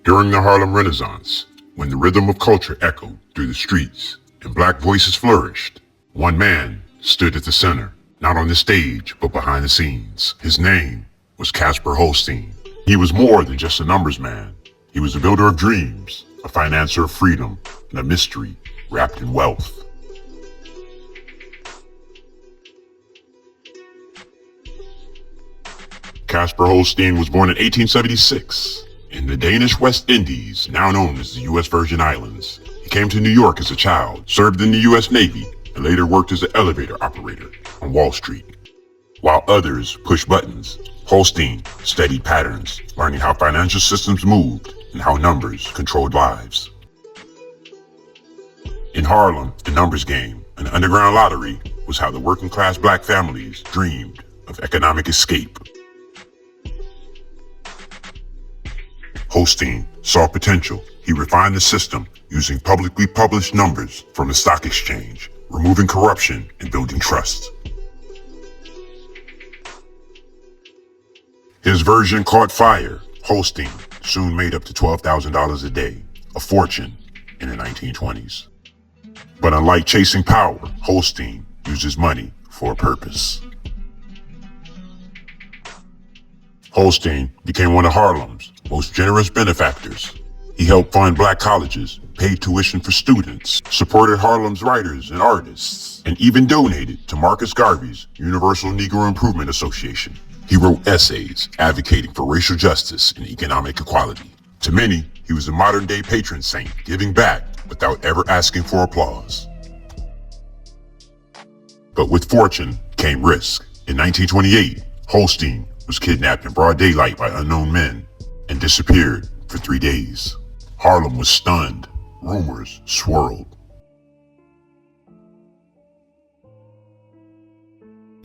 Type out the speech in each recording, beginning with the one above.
During the Harlem Renaissance, when the rhythm of culture echoed through the streets and black voices flourished, one man stood at the center, not on the stage, but behind the scenes. His name was Casper Holstein. He was more than just a numbers man. He was a builder of dreams, a financier of freedom, and a mystery wrapped in wealth. Casper Holstein was born in 1876 in the Danish West Indies, now known as the U.S. Virgin Islands. He came to New York as a child, served in the U.S. Navy, and later worked as an elevator operator on Wall Street. While others pushed buttons, Holstein studied patterns, learning how financial systems moved and how numbers controlled lives. In Harlem, the numbers game, an underground lottery, was how the working class black families dreamed of economic escape. Holstein saw potential. He refined the system using publicly published numbers from the stock exchange, removing corruption and building trust. His version caught fire. Holstein soon made up to $12,000 a day, a fortune in the 1920s. But unlike chasing power, Holstein used his money for a purpose. Holstein became one of Harlem's most generous benefactors. He helped fund black colleges, paid tuition for students, supported Harlem's writers and artists, and even donated to Marcus Garvey's Universal Negro Improvement Association. He wrote essays advocating for racial justice and economic equality. To many, he was a modern-day patron saint, giving back without ever asking for applause. But with fortune came risk. In 1928, Holstein was kidnapped in broad daylight by unknown men and disappeared for 3 days. Harlem was stunned. Rumors swirled.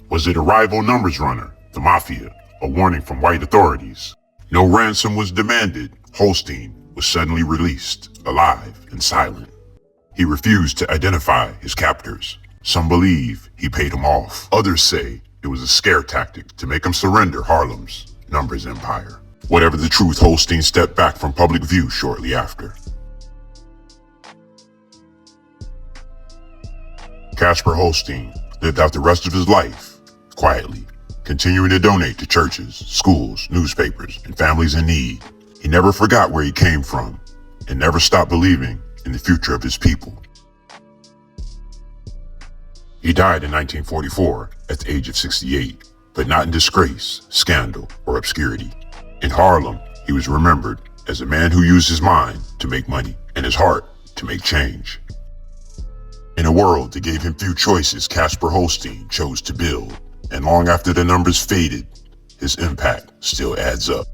Was it a rival numbers runner, the mafia, a warning from white authorities? No ransom was demanded. Holstein was suddenly released, alive and silent. He refused to identify his captors. Some believe he paid them off. Others say it was a scare tactic to make him surrender Harlem's numbers empire. Whatever the truth, Holstein stepped back from public view shortly after. Casper Holstein lived out the rest of his life quietly, continuing to donate to churches, schools, newspapers, and families in need. He never forgot where he came from and never stopped believing in the future of his people. He died in 1944 at the age of 68, but not in disgrace, scandal, or obscurity. In Harlem, he was remembered as a man who used his mind to make money and his heart to make change. In a world that gave him few choices, Casper Holstein chose to build, and long after the numbers faded, his impact still adds up.